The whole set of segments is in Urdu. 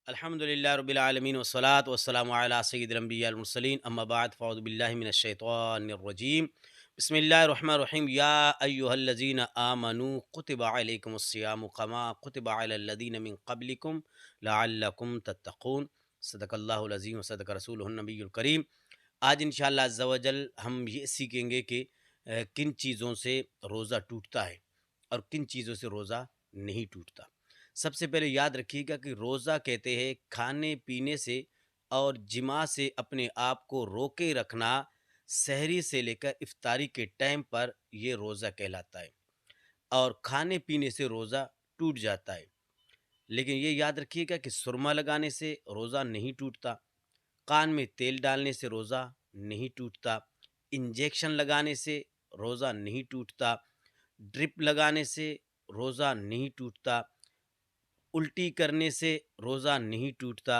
الحمد للہ رب العالمین والصلاة والسلام علی سید الانبیاء المرسلین اما بعد فاعوذ باللہ من الشیطان الرجیم بسم اللہ الرحمن الرحیم یا ایہا الذین آمنوا کتب علیکم الصیام کما کتب علی الذین من قبلکم لعلکم تتقون صدق اللہ العظیم وصدق رسولہ النبی الکریم۔ آج انشاءاللہ عز و جل ہم یہ سیکھیں گے کہ کن چیزوں سے روزہ ٹوٹتا ہے اور کن چیزوں سے روزہ نہیں ٹوٹتا۔ سب سے پہلے یاد رکھیے گا کہ روزہ کہتے ہیں کھانے پینے سے اور جماع سے اپنے آپ کو روکے رکھنا، سحری سے لے کر افطاری کے ٹائم پر یہ روزہ کہلاتا ہے، اور کھانے پینے سے روزہ ٹوٹ جاتا ہے۔ لیکن یہ یاد رکھیے گا کہ سرما لگانے سے روزہ نہیں ٹوٹتا، کان میں تیل ڈالنے سے روزہ نہیں ٹوٹتا، انجیکشن لگانے سے روزہ نہیں ٹوٹتا، ڈرپ لگانے سے روزہ نہیں ٹوٹتا، الٹی کرنے سے روزہ نہیں ٹوٹتا،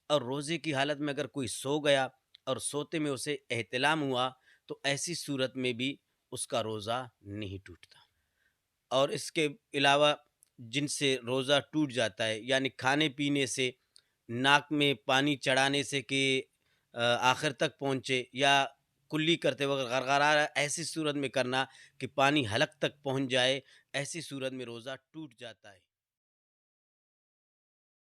اور روزے کی حالت میں اگر کوئی سو گیا اور سوتے میں اسے احتلام ہوا تو ایسی صورت میں بھی اس کا روزہ نہیں ٹوٹتا۔ اور اس کے علاوہ جن سے روزہ ٹوٹ جاتا ہے، یعنی کھانے پینے سے، ناک میں پانی چڑھانے سے کہ آخر تک پہنچے، یا کلی کرتے وقت غرغرا ایسی صورت میں کرنا کہ پانی حلق تک پہنچ جائے، ایسی صورت میں روزہ ٹوٹ جاتا ہے۔